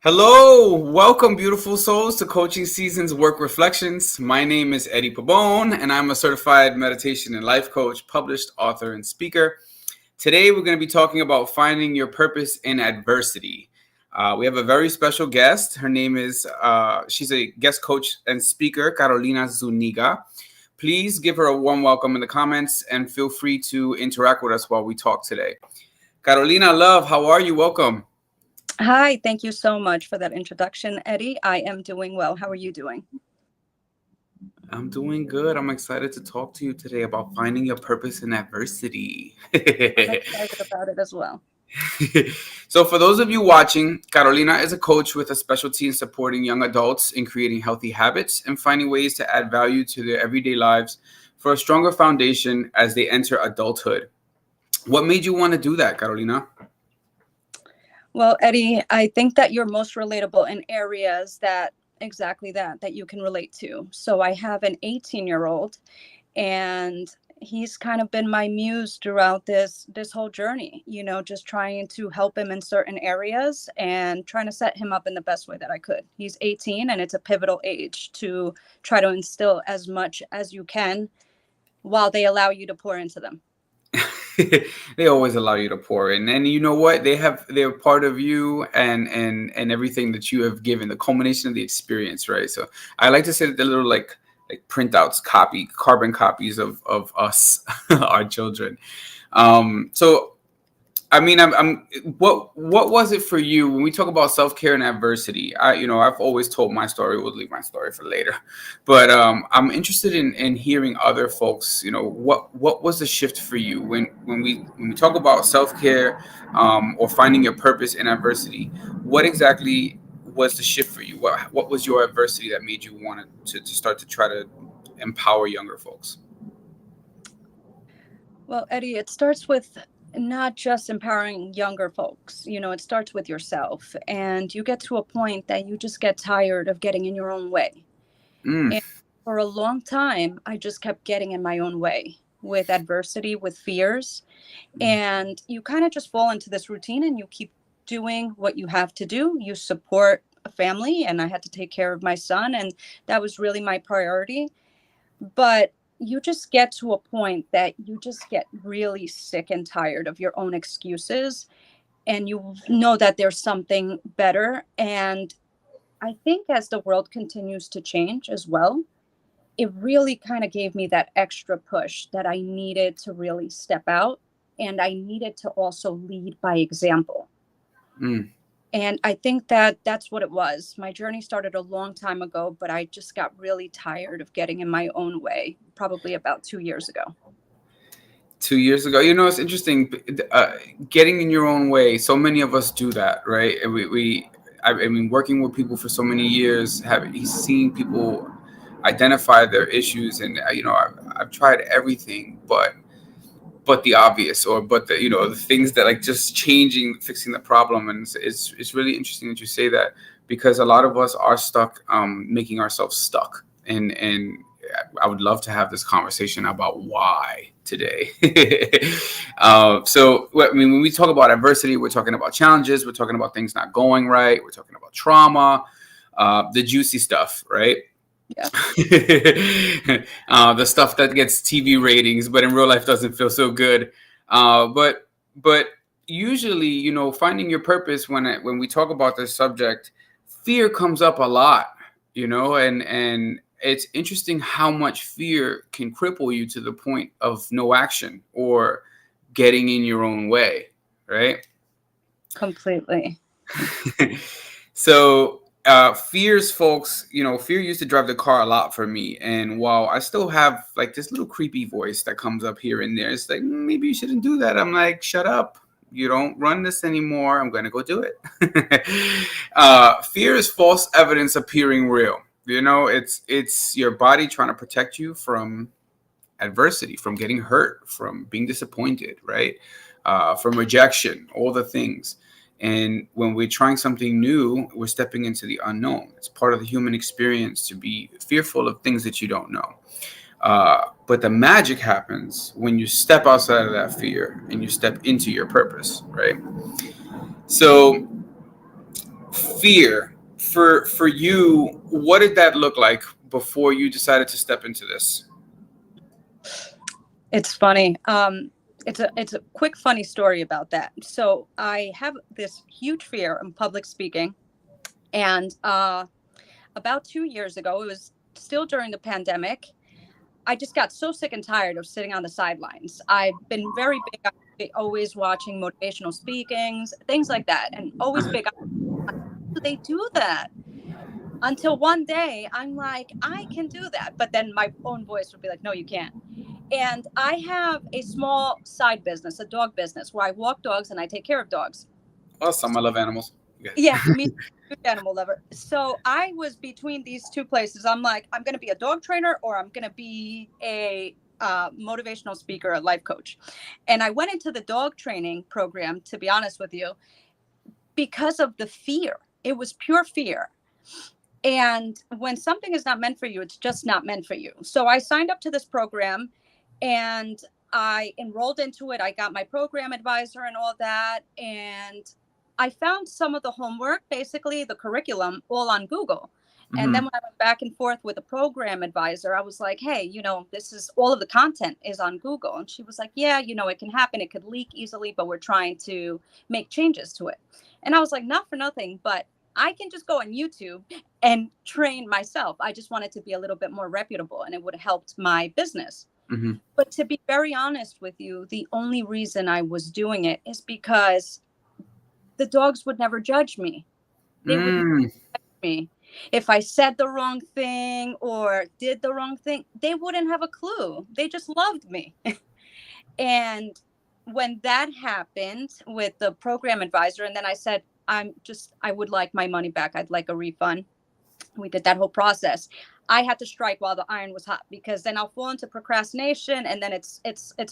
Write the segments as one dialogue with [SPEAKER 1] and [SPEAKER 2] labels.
[SPEAKER 1] Hello, welcome, beautiful souls, to Coaching Season's Work Reflections. My name is Eddie Pabon, and I'm a certified meditation and life coach, published author, and speaker. Today, we're going to be talking about finding your purpose in adversity. We have a very special guest. Her name is, she's a guest coach and speaker, Carolina Zuniga. Please give her a warm welcome in the comments and feel free to interact with us while we talk today. Carolina, love, how are you? Welcome.
[SPEAKER 2] Hi, thank you so much for that introduction, Eddie. I am doing well. How are you doing?
[SPEAKER 1] I'm doing good. I'm excited to talk to you today about finding your purpose in adversity.
[SPEAKER 2] I'm excited about it as well.
[SPEAKER 1] So, for those of you watching, Carolina is a coach with a specialty in supporting young adults in creating healthy habits and finding ways to add value to their everyday lives for a stronger foundation as they enter adulthood. What made you want to do that, Carolina?
[SPEAKER 2] Well, Eddie, I think that you're most relatable in areas that that you can relate to. So I have an 18-year-old and he's kind of been my muse throughout this whole journey, just trying to help him in certain areas and trying to set him up in the best way that I could. He's 18 and it's a pivotal age to try to instill as much as you can while they allow you to pour into them.
[SPEAKER 1] They always allow you to pour in, and you know what, they're part of you and everything that you have given, the culmination of the experience, right? So I like to say that they're little like printouts, carbon copies of us, our children. So I mean, what was it for you when we talk about self-care and adversity? I've always told my story. We'll leave my story for later, but I'm interested in hearing other folks. What was the shift for you when we talk about self-care, or finding your purpose in adversity? What exactly was the shift for you? What was your adversity that made you want to start to try to empower younger folks?
[SPEAKER 2] Well, Eddie, it starts with not just empowering younger folks. It starts with yourself. And you get to a point that you just get tired of getting in your own way.
[SPEAKER 1] Mm.
[SPEAKER 2] And for a long time, I just kept getting in my own way with adversity, with fears. And you kind of just fall into this routine and you keep doing what you have to do. You support a family, and I had to take care of my son. And that was really my priority. But you just get to a point that you just get really sick and tired of your own excuses, and you know that there's something better. And I think as the world continues to change as well, it really kind of gave me that extra push that I needed to really step out, and I needed to also lead by example.
[SPEAKER 1] Mm.
[SPEAKER 2] And I think that that's what it was. My journey started a long time ago, but I just got really tired of getting in my own way, probably about 2 years ago.
[SPEAKER 1] 2 years ago. It's interesting, getting in your own way. So many of us do that, right? And I mean, working with people for so many years, seen people identify their issues, and I've tried everything, but the obvious, or but the things that, like, just fixing the problem. And it's really interesting that you say that, because a lot of us are stuck, making ourselves stuck, and I would love to have this conversation about why today. So I mean, when we talk about adversity, we're talking about challenges, we're talking about things not going right, we're talking about trauma, the juicy stuff, right?
[SPEAKER 2] Yeah.
[SPEAKER 1] The stuff that gets TV ratings, but in real life doesn't feel so good. But usually, finding your purpose, when we talk about this subject, fear comes up a lot. And it's interesting how much fear can cripple you to the point of no action or getting in your own way, right?
[SPEAKER 2] Completely.
[SPEAKER 1] So fears, folks, fear used to drive the car a lot for me. And while I still have like this little creepy voice that comes up here and there, it's like, maybe you shouldn't do that. I'm like, shut up. You don't run this anymore. I'm going to go do it. Fear is false evidence appearing real. It's your body trying to protect you from adversity, from getting hurt, from being disappointed, right? From rejection, all the things. And when we're trying something new, we're stepping into the unknown. It's part of the human experience to be fearful of things that you don't know. But the magic happens when you step outside of that fear and you step into your purpose, right? So fear for you, what did that look like before you decided to step into this?
[SPEAKER 2] It's funny. It's a quick funny story about that. So I have this huge fear in public speaking, and about 2 years ago, it was still during the pandemic. I just got so sick and tired of sitting on the sidelines. I've been very big on always watching motivational speakings, things like that, and always big on how do they do that? Until one day I'm like, I can do that. But then my own voice would be like, no, you can't. And I have a small side business, a dog business, where I walk dogs and I take care of dogs.
[SPEAKER 1] Awesome. I love animals. Yeah.
[SPEAKER 2] Yeah, me too, animal lover. So I was between these two places. I'm like, I'm going to be a dog trainer or I'm going to be a motivational speaker, a life coach. And I went into the dog training program, to be honest with you, because of the fear. It was pure fear. And when something is not meant for you, it's just not meant for you. So I signed up to this program and I enrolled into it. I got my program advisor and all that. And I found some of the homework, basically the curriculum, all on Google. And then
[SPEAKER 1] Mm-hmm.
[SPEAKER 2] when I went back and forth with a program advisor, I was like, hey, this is all of the content is on Google. And she was like, yeah, it can happen. It could leak easily, but we're trying to make changes to it. And I was like, not for nothing, but I can just go on YouTube and train myself. I just wanted to be a little bit more reputable and it would have helped my business.
[SPEAKER 1] Mm-hmm.
[SPEAKER 2] But to be very honest with you, the only reason I was doing it is because the dogs would never judge me. They would never
[SPEAKER 1] Mm.
[SPEAKER 2] judge me. If I said the wrong thing or did the wrong thing, they wouldn't have a clue. They just loved me. And when that happened with the program advisor, and then I said, I would like my money back. I'd like a refund. We did that whole process. I had to strike while the iron was hot because then I'll fall into procrastination and then it's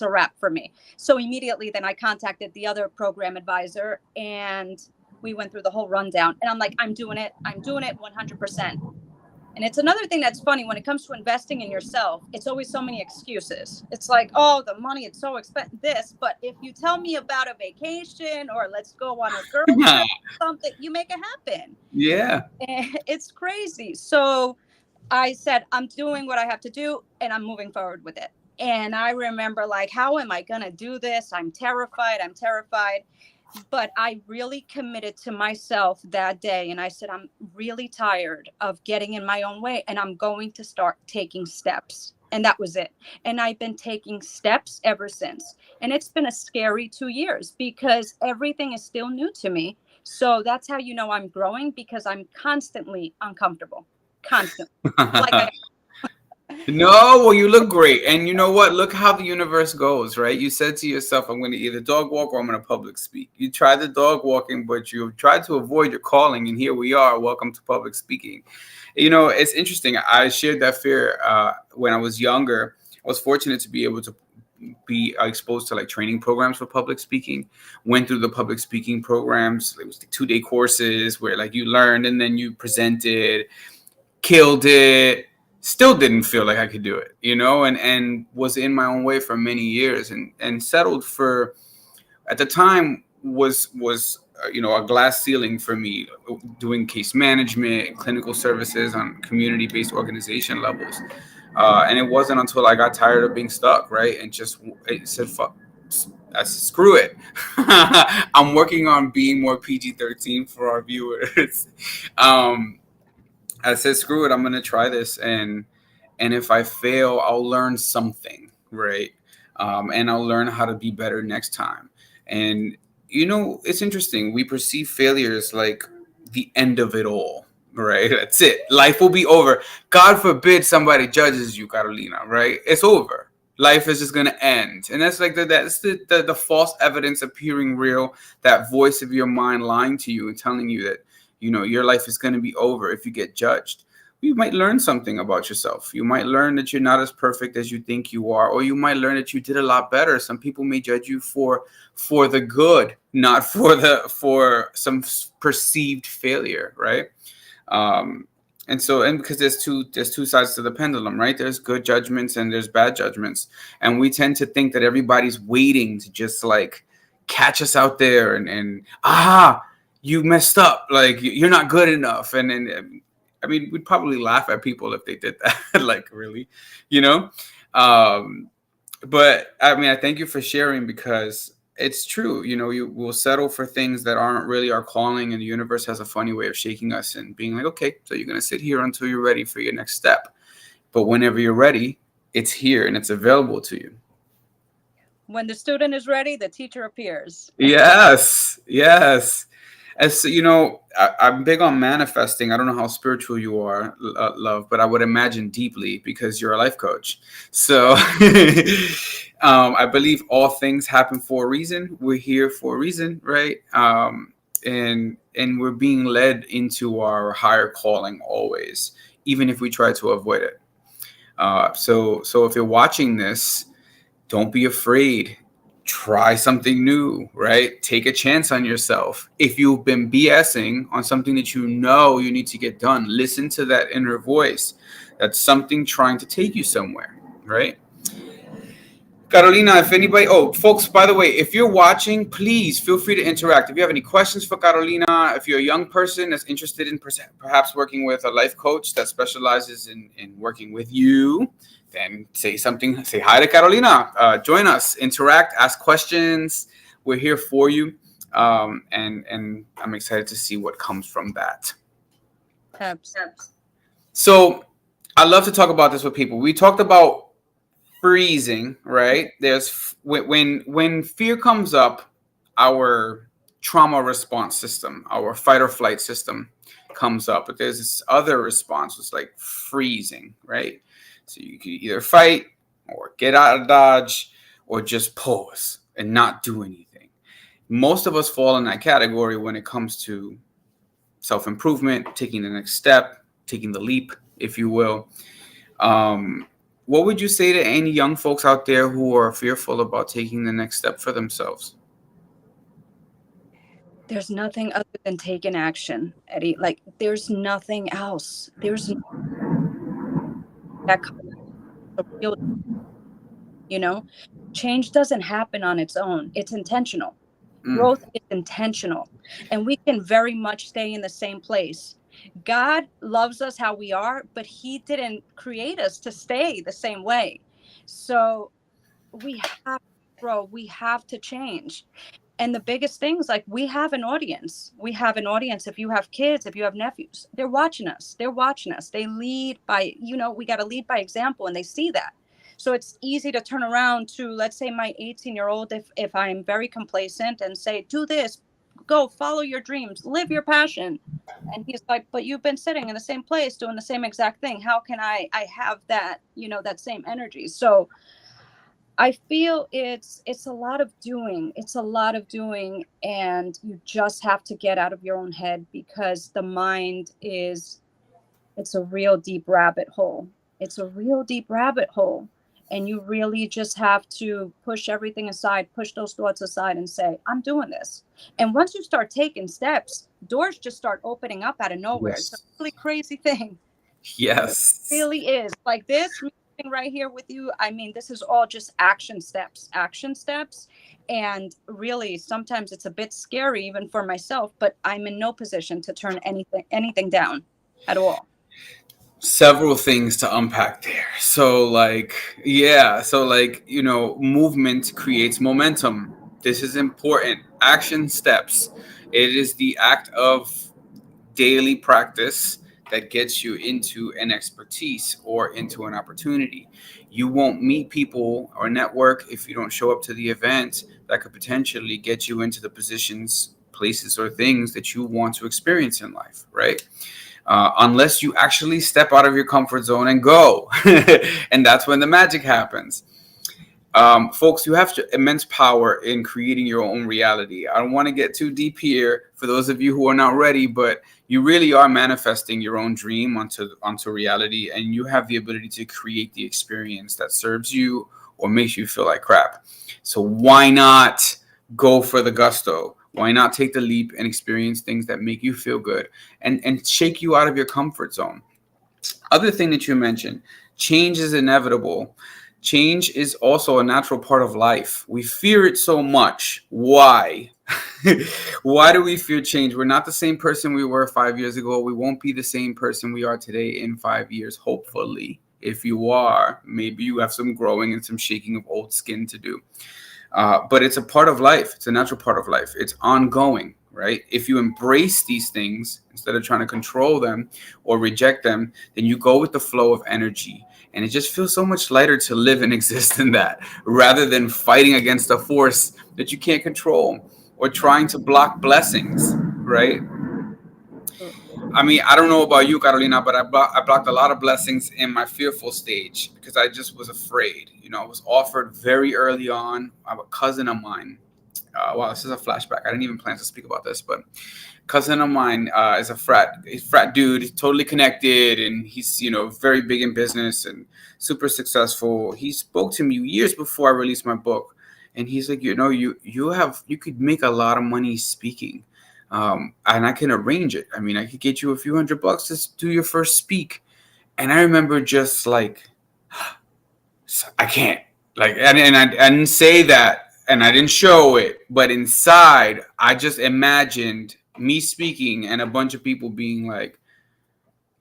[SPEAKER 2] a wrap for me. So immediately then I contacted the other program advisor and we went through the whole rundown and I'm like, I'm doing it 100%. And it's another thing that's funny when it comes to investing in yourself. It's always so many excuses. It's like, oh, the money, it's so expensive. This, but if you tell me about a vacation or let's go on a girls trip, something, you make it happen.
[SPEAKER 1] Yeah.
[SPEAKER 2] And it's crazy. So I said, I'm doing what I have to do and I'm moving forward with it. And I remember like, how am I going to do this? I'm terrified. But I really committed to myself that day. And I said, I'm really tired of getting in my own way and I'm going to start taking steps. And that was it. And I've been taking steps ever since. And it's been a scary 2 years because everything is still new to me. So that's how you know I'm growing because I'm constantly uncomfortable. Constantly. Like I
[SPEAKER 1] No, well, you look great. And you know what? Look how the universe goes, right? You said to yourself, I'm going to either dog walk or I'm going to public speak. You tried the dog walking, but you tried to avoid your calling. And here we are. Welcome to public speaking. It's interesting. I shared that fear when I was younger. I was fortunate to be able to be exposed to like training programs for public speaking. Went through the public speaking programs. It was like 2-day courses where like you learned and then you presented, killed it, still didn't feel like I could do it, and was in my own way for many years and settled for, at the time was a glass ceiling for me, doing case management, clinical services on community-based organization levels. And it wasn't until I got tired of being stuck, right? And just it said, fuck, I said, screw it. I'm working on being more PG-13 for our viewers. I said, screw it, I'm gonna try this, and if I fail, I'll learn something, right? And I'll learn how to be better next time. And it's interesting. We perceive failure as like the end of it all, right? That's it. Life will be over. God forbid somebody judges you, Carolina, right? It's over. Life is just gonna end, and that's like that's the false evidence appearing real. That voice of your mind lying to you and telling you that your life is going to be over if you get judged. You might learn something about yourself. You might learn that you're not as perfect as you think you are, or you might learn that you did a lot better. Some people may judge you for the good, not for some perceived failure, right? And because there's two sides to the pendulum, right? There's good judgments and there's bad judgments, and we tend to think that everybody's waiting to just like catch us out there and you messed up, like you're not good enough. And I mean, we'd probably laugh at people if they did that. Like, really, you know. um but I mean, I thank you for sharing, because it's true. You know, you will settle for things that aren't really our calling, and the universe has a funny way of shaking us and being like, okay, so you're going to sit here until you're ready for your next step. But whenever you're ready, it's here and it's available to you.
[SPEAKER 2] When the student is ready, the teacher appears.
[SPEAKER 1] Yes, yes. As you know, I'm big on manifesting. I don't know how spiritual you are, love, but I would imagine deeply, because you're a life coach. So I believe all things happen for a reason. We're here for a reason, right? And we're being led into our higher calling always, even if we try to avoid it. So if you're watching this, don't be afraid. Try something new, right? Take a chance on yourself. If you've been BSing on something that you know you need to get done, listen to that inner voice. That's something trying to take you somewhere, right? Carolina, if anybody, oh, folks, by the way, if you're watching, please feel free to interact. If you have any questions for Carolina, if you're a young person that's interested in perhaps working with a life coach that specializes in working with you, then say something, say hi to Carolina, join us, interact, ask questions. We're here for you. And I'm excited to see what comes from that.
[SPEAKER 2] Absolutely.
[SPEAKER 1] So I love to talk about this with people. We talked about freezing, right? There's when fear comes up, our trauma response system, our fight or flight system comes up. But there's this other response, it's like freezing, right? So you can either fight or get out of dodge or just pause and not do anything. Most of us fall in that category when it comes to self-improvement, taking the next step, taking the leap, if you will. What would you say to any young folks out there who are fearful about taking the next step for themselves?
[SPEAKER 2] There's nothing other than taking action, Eddie. Like, there's nothing else. There's that real, you know, change doesn't happen on its own. It's intentional.
[SPEAKER 1] Mm,
[SPEAKER 2] Growth is intentional, and we can very much stay in the same place. God loves us how we are, but He didn't create us to stay the same way. So we have to grow, we have to change. And the biggest things, like, we have an audience. We have an audience. If you have kids, if you have nephews, they're watching us. They're watching us. They lead by, we got to lead by example, and they see that. So it's easy to turn around to, let's say, my 18-year-old, if I'm very complacent, and say, do this, go follow your dreams, live your passion. And he's like, but you've been sitting in the same place doing the same exact thing. How can I have that, that same energy? So I feel it's a lot of doing. It's a lot of doing, and you just have to get out of your own head, because the mind it's a real deep rabbit hole. It's a real deep rabbit hole. And you really just have to push everything aside, push those thoughts aside, and say, I'm doing this. And once you start taking steps, doors just start opening up out of nowhere. It's a
[SPEAKER 1] yes.
[SPEAKER 2] really crazy thing. It
[SPEAKER 1] Yes.
[SPEAKER 2] really is. Like this meeting right here with you, I mean, this is all just action steps. And really, sometimes it's a bit scary even for myself, but I'm in no position to turn anything down at all.
[SPEAKER 1] Several things to unpack there. So, like, yeah. So, like, movement creates momentum. This is important. Action steps. It is the act of daily practice that gets you into an expertise or into an opportunity. You won't meet people or network if you don't show up to the event that could potentially get you into the positions, places, or things that you want to experience in life, right? Unless you actually step out of your comfort zone and go. And that's when the magic happens. Folks, you have immense power in creating your own reality. I don't want to get too deep here for those of you who are not ready, but you really are manifesting your own dream onto reality, and you have the ability to create the experience that serves you or makes you feel like crap. So why not go for the gusto? Why not take the leap and experience things that make you feel good and shake you out of your comfort zone? Other thing that you mentioned, change is inevitable. Change is also a natural part of life. We fear it so much. Why? Why do we fear change? We're not the same person we were 5 years ago. We won't be the same person we are today in 5 years, hopefully. If you are, maybe you have some growing and some shaking of old skin to do. But it's a part of life. It's a natural part of life. It's ongoing, right? If you embrace these things instead of trying to control them or reject them, then you go with the flow of energy. And it just feels so much lighter to live and exist in that rather than fighting against a force that you can't control or trying to block blessings, right? I mean, I don't know about you, Carolina, but I blocked a lot of blessings in my fearful stage because I just was afraid. I was offered very early on. I have a cousin of mine. Wow, this is a flashback. I didn't even plan to speak about this, but cousin of mine is a frat dude. He's totally connected, and he's very big in business and super successful. He spoke to me years before I released my book, and he's like, you could make a lot of money speaking, and I can arrange it. I mean, I could get you a few $100 to do your first speak. And I remember just like, I can't. Like, I didn't say that, and I didn't show it, but inside, I just imagined me speaking and a bunch of people being like,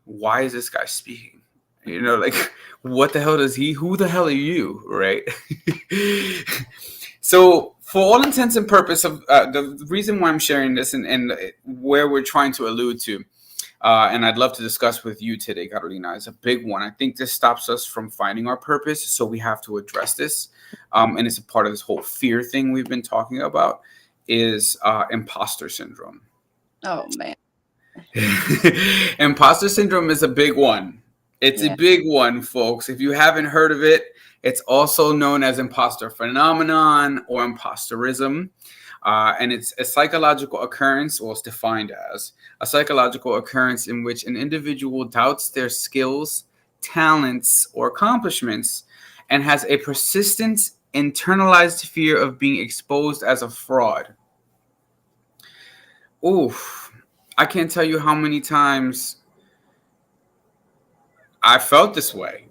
[SPEAKER 1] "Why is this guy speaking?" Like, what the hell does he? Who the hell are you, right? So, for all intents and purpose of the reason why I'm sharing this and where we're trying to allude to, and I'd love to discuss with you today, Carolina, is a big one. I think this stops us from finding our purpose, so we have to address this. And it's a part of this whole fear thing we've been talking about is imposter syndrome.
[SPEAKER 2] Oh man.
[SPEAKER 1] Imposter syndrome is a big one. It's a
[SPEAKER 2] Yeah.
[SPEAKER 1] big one, folks. If you haven't heard of it, it's also known as imposter phenomenon or imposterism. And it's a psychological occurrence, or it's defined as a psychological occurrence in which an individual doubts their skills, talents, or accomplishments and has a persistent internalized fear of being exposed as a fraud. Oof. I can't tell you how many times I felt this way.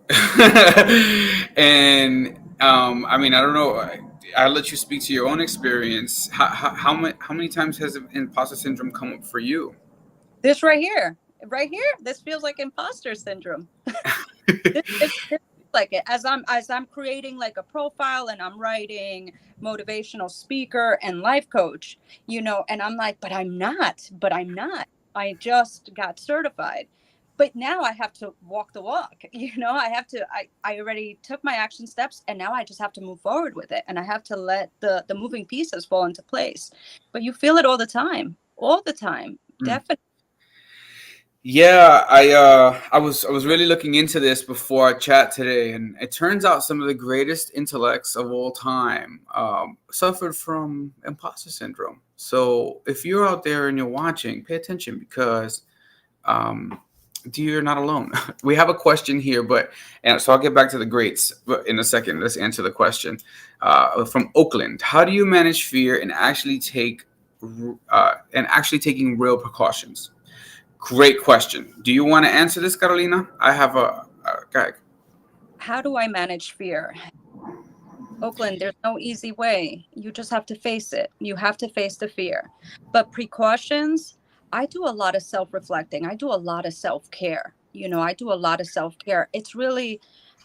[SPEAKER 1] And I mean, I don't know. I'll let you speak to your own experience. How many times has imposter syndrome come up for you?
[SPEAKER 2] This right here, this feels like imposter syndrome. This feels like it as I'm creating like a profile and I'm writing motivational speaker and life coach, and I'm like, but I'm not. I just got certified. But now I have to walk the walk. I have to I already took my action steps and now I just have to move forward with it and I have to let the moving pieces fall into place. But you feel it all the time. All the time.
[SPEAKER 1] Mm.
[SPEAKER 2] Definitely.
[SPEAKER 1] Yeah, I was really looking into this before our chat today, and it turns out some of the greatest intellects of all time suffered from imposter syndrome. So if you're out there and you're watching, pay attention because um, you're not alone. We have a question here, and so I'll get back to the greats in a second. Let's answer the question from Oakland. How do you manage fear and actually taking real precautions? Great question. Do you want to answer this, Carolina? I have a guy.
[SPEAKER 2] How do I manage fear? Oakland, there's no easy way. You just have to face it. You have to face the fear. But precautions, I do a lot of self reflecting. I do a lot of self care. I do a lot of self care. It's really,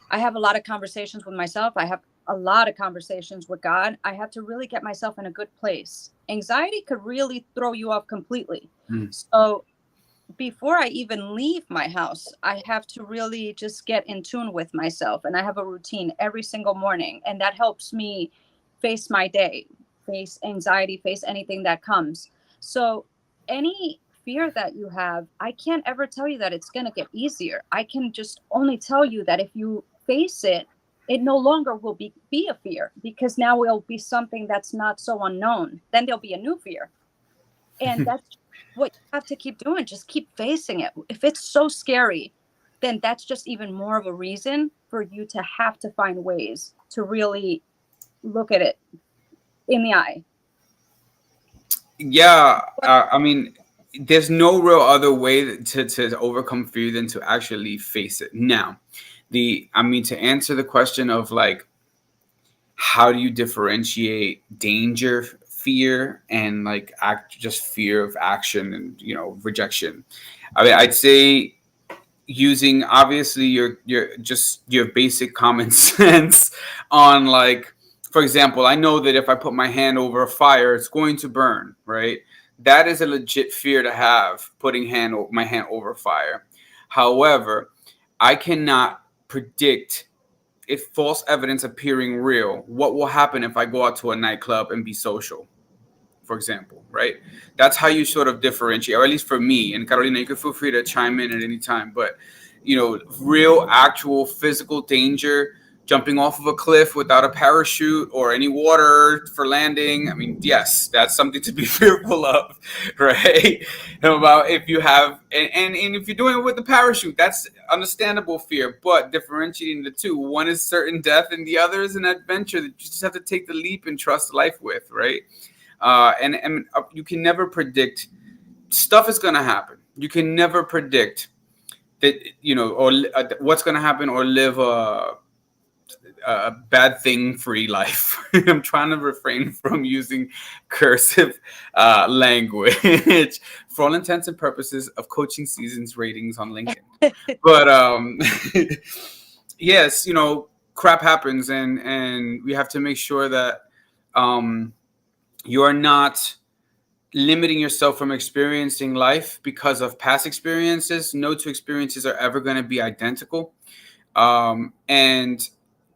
[SPEAKER 2] I have a lot of conversations with myself. I have a lot of conversations with God. I have to really get myself in a good place. Anxiety could really throw you off completely.
[SPEAKER 1] Mm.
[SPEAKER 2] So before I even leave my house, I have to really just get in tune with myself. And I have a routine every single morning. And that helps me face my day, face anxiety, face anything that comes. So, any fear that you have, I can't ever tell you that it's going to get easier. I can just only tell you that if you face it, it no longer will be a fear because now it'll be something that's not so unknown. Then there'll be a new fear. And that's what you have to keep doing. Just keep facing it. If it's so scary, then that's just even more of a reason for you to have to find ways to really look at it in the eye.
[SPEAKER 1] Yeah, I mean, there's no real other way to overcome fear than to actually face it. Now, to answer the question of like, how do you differentiate danger fear and like just fear of action and rejection. I mean, I'd say using obviously your basic common sense on, like, for example, I know that if I put my hand over a fire, it's going to burn, right? That is a legit fear to have, putting my hand over fire. However, I cannot predict, if false evidence appearing real, what will happen if I go out to a nightclub and be social, for example, right? That's how you sort of differentiate, or at least for me. And Carolina, you can feel free to chime in at any time. But real, actual physical danger, jumping off of a cliff without a parachute or any water for landing. I mean, yes, that's something to be fearful of, right? About if you have, and if you're doing it with the parachute, that's understandable fear. But differentiating the two, one is certain death, and the other is an adventure that you just have to take the leap and trust life with, right? And you can never predict. Stuff is going to happen. You can never predict that, or what's going to happen, or live a bad thing free life. I'm trying to refrain from using cursive language for all intents and purposes of coaching seasons ratings on LinkedIn. But yes, crap happens, and we have to make sure that you are not limiting yourself from experiencing life because of past experiences. No two experiences are ever going to be identical.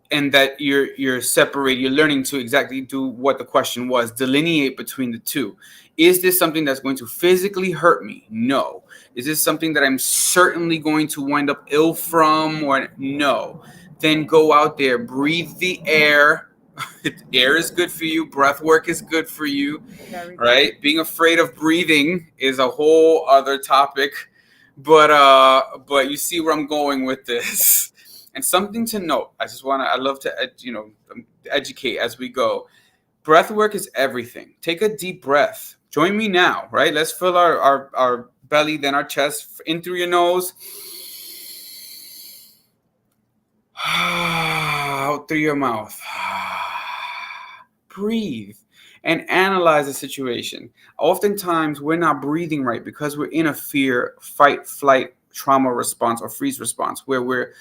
[SPEAKER 1] And that you're separated, you're learning to exactly do what the question was, delineate between the two. Is this something that's going to physically hurt me? No. Is this something that I'm certainly going to wind up ill from? Or no. Then go out there, breathe the air. Air is good for you. Breath work is good for you, right? Being afraid of breathing is a whole other topic, but you see where I'm going with this. And something to note, I love to educate as we go. Breath work is everything. Take a deep breath. Join me now, right? Let's fill our belly, then our chest, in through your nose, out through your mouth. Breathe and analyze the situation. Oftentimes, we're not breathing right because we're in a fear, fight, flight, trauma response, or freeze response, where we're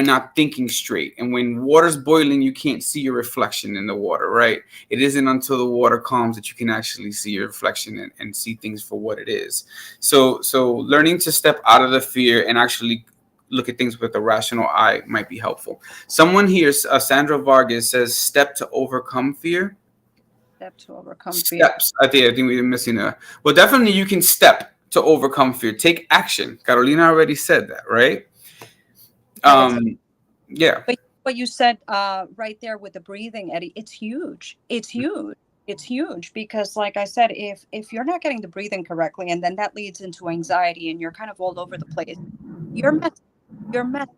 [SPEAKER 1] not thinking straight. And when water's boiling, you can't see your reflection in the water, right? It isn't until the water calms that you can actually see your reflection and see things for what it is. So learning to step out of the fear and actually look at things with a rational eye might be helpful. Someone here, Sandra Vargas, says step to overcome fear.
[SPEAKER 2] Step to overcome fear.
[SPEAKER 1] Steps. I think we're missing a. Well, definitely you can step to overcome fear. Take action. Carolina already said that, right? Yeah.
[SPEAKER 2] But what you said right there with the breathing, Eddie, it's huge. It's huge. It's huge because, like I said, if you're not getting the breathing correctly, and then that leads into anxiety, and you're kind of all over the place, you're messed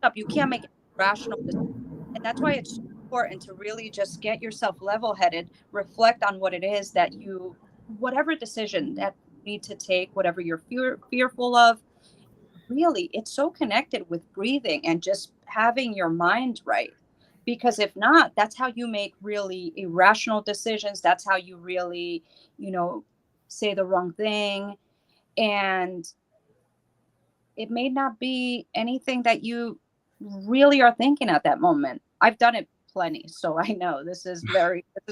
[SPEAKER 2] up. You can't make rational decisions. And that's why it's important to really just get yourself level-headed, reflect on what it is that whatever decision that you need to take, whatever you're fearful of. Really, it's so connected with breathing and just having your mind right. Because if not, that's how you make really irrational decisions. That's how you really, say the wrong thing. And it may not be anything that you really are thinking at that moment. I've done it plenty, so I know this is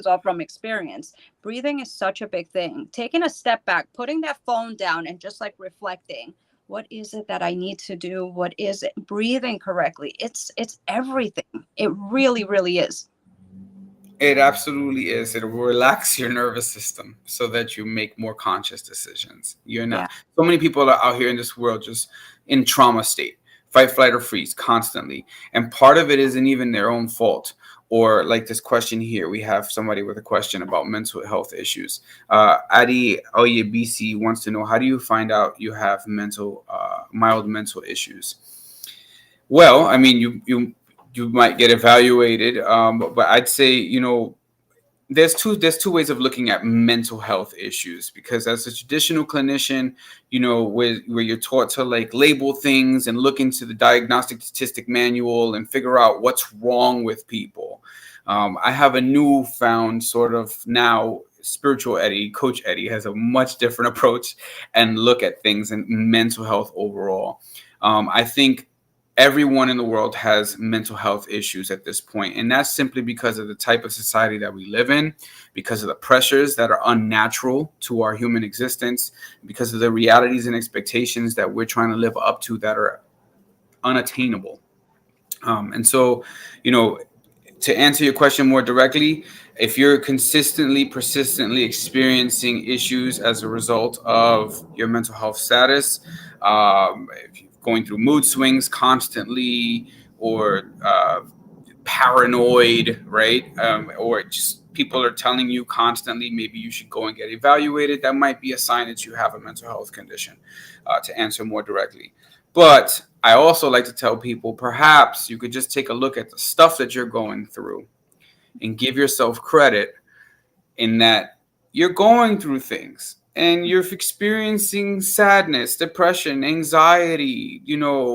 [SPEAKER 2] all from experience. Breathing is such a big thing. Taking a step back, putting that phone down, and just like reflecting, what is it that I need to do? What is it? Breathing correctly. It's everything. It really, really is.
[SPEAKER 1] It absolutely is. It will relax your nervous system so that you make more conscious decisions. You're not. Yeah. So many people are out here in this world just in trauma state, fight, flight, or freeze constantly. And part of it isn't even their own fault. Or like this question here, we have somebody with a question about mental health issues. Adi Oyebisi wants to know, how do you find out you have mild mental issues? Well, I mean, you might get evaluated, but I'd say, there's two ways of looking at mental health issues, because as a traditional clinician, where you're taught to like label things and look into the diagnostic statistic manual and figure out what's wrong with people. I have a newfound sort of now spiritual Eddie, Coach Eddie, has a much different approach and look at things and mental health overall. I think everyone in the world has mental health issues at this point, and that's simply because of the type of society that we live in, because of the pressures that are unnatural to our human existence, because of the realities and expectations that we're trying to live up to that are unattainable. And so, you know, to answer your question more directly, if you're consistently, persistently experiencing issues as a result of your mental health status, if you're going through mood swings constantly, or paranoid, right? Or just people are telling you constantly, maybe you should go and get evaluated. That might be a sign that you have a mental health condition, to answer more directly. But I also like to tell people perhaps you could just take a look at the stuff that you're going through and give yourself credit in that you're going through things and you're experiencing sadness, depression, anxiety,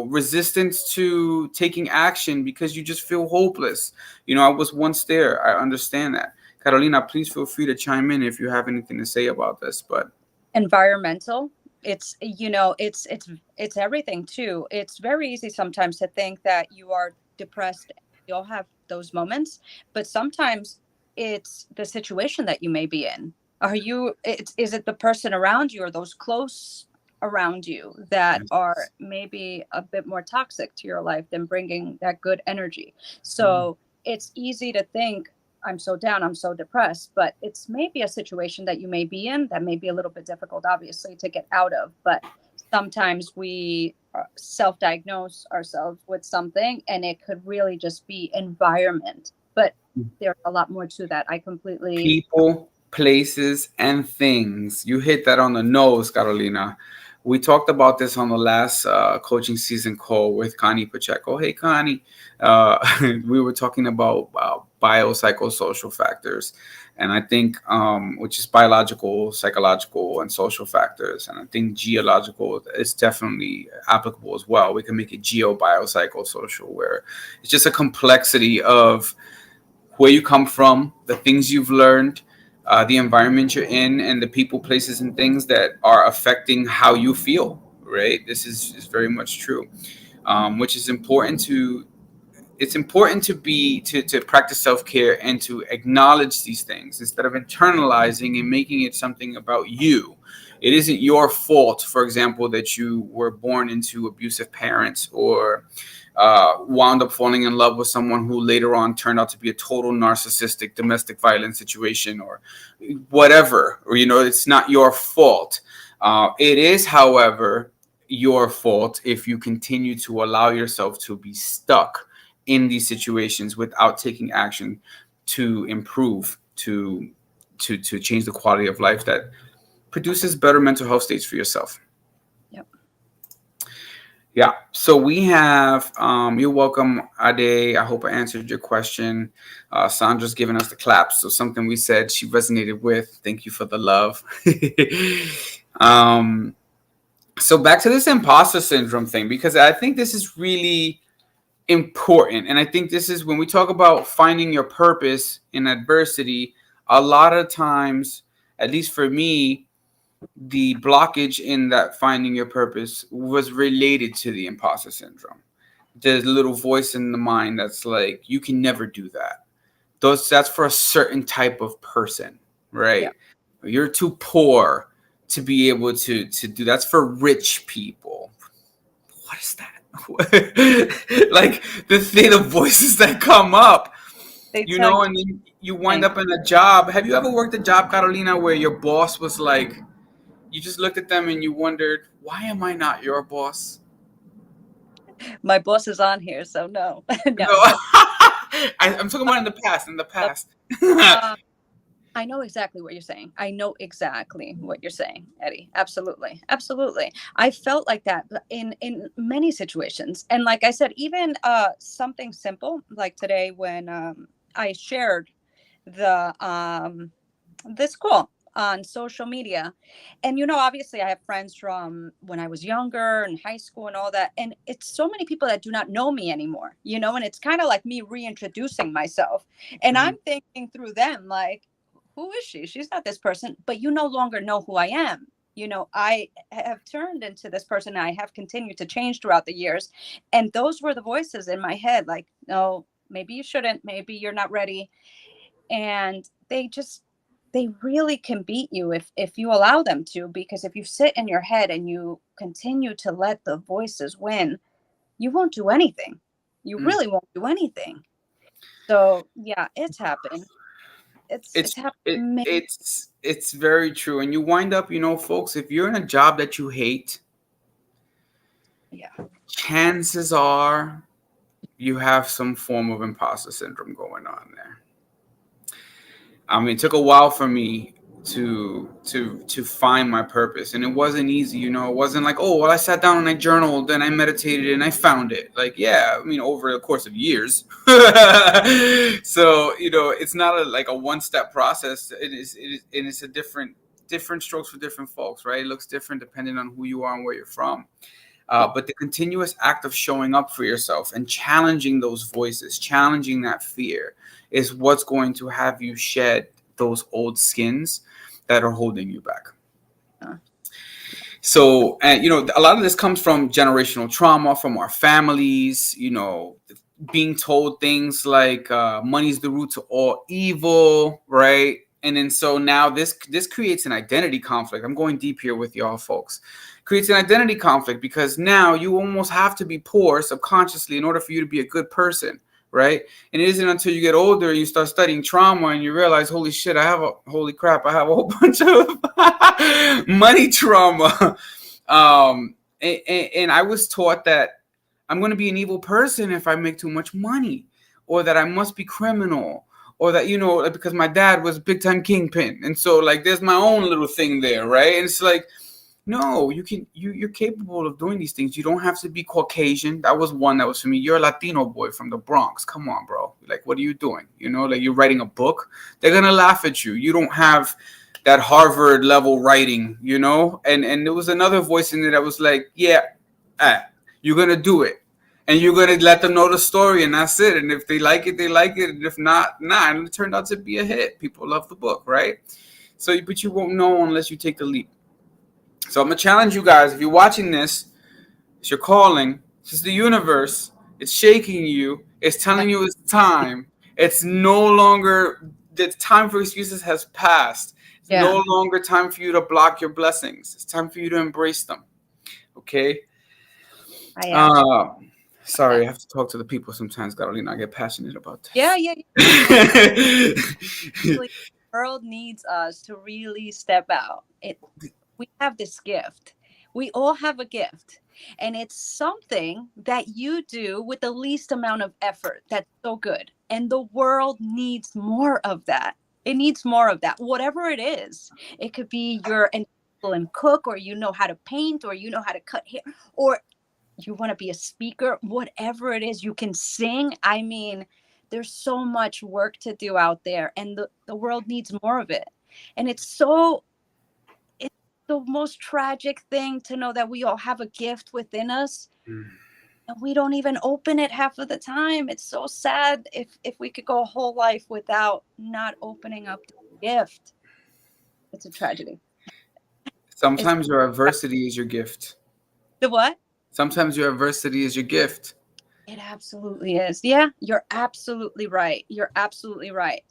[SPEAKER 1] resistance to taking action because you just feel hopeless. I was once there. I understand that. Carolina, please feel free to chime in if you have anything to say about this. But
[SPEAKER 2] Environmental, it's it's everything too. It's very easy sometimes to think that you are depressed. You'll have those moments, but sometimes it's the situation that you may be in. Is it the person around you or those close around you that are maybe a bit more toxic to your life than bringing that good energy? So it's easy to think, I'm so down, I'm so depressed, but it's maybe a situation that you may be in that may be a little bit difficult, obviously, to get out of. But sometimes we self-diagnose ourselves with something, and it could really just be environment. But there's a lot more to that. I completely
[SPEAKER 1] people, places, and things. You hit that on the nose, Carolina. We talked about this on the last coaching season call with Connie Pacheco. Hey, Connie. We were talking about biopsychosocial factors. And I think, which is biological, psychological, and social factors. And I think geological is definitely applicable as well. We can make it geo-biopsychosocial, where it's just a complexity of where you come from, the things you've learned, the environment you're in, and the people, places, and things that are affecting how you feel. Right. This is very much true, which is important to. It's important to practice self-care and to acknowledge these things instead of internalizing and making it something about you. It isn't your fault, for example, that you were born into abusive parents, or wound up falling in love with someone who later on turned out to be a total narcissistic domestic violence situation, or whatever. Or, it's not your fault. It is, however, your fault if you continue to allow yourself to be stuck in these situations without taking action to improve, to change the quality of life that produces better mental health states for yourself.
[SPEAKER 2] Yep.
[SPEAKER 1] Yeah. So we have, you're welcome, Ade. I hope I answered your question. Sandra's giving us the claps. So something we said she resonated with. Thank you for the love. So back to this imposter syndrome thing, because I think this is really important. And I think this is when we talk about finding your purpose in adversity, a lot of times, at least for me, the blockage in that finding your purpose was related to the imposter syndrome. There's a little voice in the mind that's like, you can never do that. That's for a certain type of person, right?
[SPEAKER 2] Yeah.
[SPEAKER 1] You're too poor to be able to do. That's for rich people. What is that? Like the voices that come up,
[SPEAKER 2] They tell you
[SPEAKER 1] and then you wind up in a job. Have you ever worked a job, Carolina, where your boss was like, you just looked at them and you wondered, why am I not your boss?
[SPEAKER 2] my boss is on here, so no.
[SPEAKER 1] No.
[SPEAKER 2] No, but
[SPEAKER 1] I'm talking about in the past. In the
[SPEAKER 2] uh,
[SPEAKER 1] past.
[SPEAKER 2] I know exactly what you're saying. I know exactly what you're saying, Eddie. Absolutely. Absolutely. I felt like that in many situations. And like I said, even something simple like today when I shared the this call on social media. And obviously I have friends from when I was younger and high school and all that. And it's so many people that do not know me anymore, and it's kind of like me reintroducing myself. And I'm thinking through them like, who is she? She's not this person, but you no longer know who I am. I have turned into this person. I have continued to change throughout the years. And those were the voices in my head like, no, maybe you shouldn't. Maybe you're not ready. And they really can beat you if you allow them to, because if you sit in your head and you continue to let the voices win, you won't do anything. You
[SPEAKER 1] Mm.
[SPEAKER 2] really won't do anything. So yeah, it's happened. It's
[SPEAKER 1] It's
[SPEAKER 2] happened
[SPEAKER 1] it,
[SPEAKER 2] to me.
[SPEAKER 1] it's very true. And you wind up, folks, if you're in a job that you hate,
[SPEAKER 2] Yeah.
[SPEAKER 1] chances are you have some form of imposter syndrome going on there. I mean, it took a while for me to find my purpose, and it wasn't easy. It wasn't like, oh, well, I sat down and I journaled, and I meditated, and I found it. Like, yeah, I mean, over the course of years. So it's not like a one-step process. And it's a different strokes for different folks, right? It looks different depending on who you are and where you're from. But the continuous act of showing up for yourself and challenging those voices, challenging that fear, is what's going to have you shed those old skins that are holding you back.
[SPEAKER 2] Uh,
[SPEAKER 1] So, and a lot of this comes from generational trauma, from our families. Being told things like money's the root to all evil, right? And then so now this creates an identity conflict. I'm going deep here with y'all folks. Creates an identity conflict because now you almost have to be poor subconsciously in order for you to be a good person, right? And it isn't until you get older and you start studying trauma and you realize, holy crap, I have a whole bunch of money trauma. And I was taught that I'm going to be an evil person if I make too much money, or that I must be criminal, or that, because my dad was big time kingpin. And so like, there's my own little thing there. Right. And it's like, no, you're capable of doing these things. You don't have to be Caucasian. That was one that was for me. You're a Latino boy from the Bronx. Come on, bro. Like, what are you doing? Like, you're writing a book. They're going to laugh at you. You don't have that Harvard level writing, and there was another voice in there that was like, yeah, you're going to do it. And you're going to let them know the story, and that's it. And if they like it, they like it. And if not, nah. And it turned out to be a hit. People love the book, right? So, but you won't know unless you take the leap. So I'm going to challenge you guys. If you're watching this, it's your calling. It's the universe. It's shaking you. It's telling you it's time. It's no longer, the time for excuses has passed. It's no longer time for you to block your blessings. It's time for you to embrace them. Okay? Sorry, I have to talk to the people sometimes, Carolina. I get passionate about
[SPEAKER 2] Yeah,
[SPEAKER 1] this.
[SPEAKER 2] yeah, yeah. The world needs us to really step out. We have this gift. We all have a gift. And it's something that you do with the least amount of effort. That's so good. And the world needs more of that. It needs more of that. Whatever it is. It could be you're an excellent cook, or you know how to paint, or you know how to cut hair, or you want to be a speaker, whatever it is, you can sing. I mean, there's so much work to do out there, and the world needs more of it. And it's the most tragic thing to know that we all have a gift within us and we don't even open it half of the time. It's so sad if we could go a whole life without not opening up the gift. It's a tragedy. It's
[SPEAKER 1] Sometimes your adversity is your gift.
[SPEAKER 2] the what?
[SPEAKER 1] Sometimes your adversity is your gift.
[SPEAKER 2] It absolutely is. Yeah, you're absolutely right. You're absolutely right.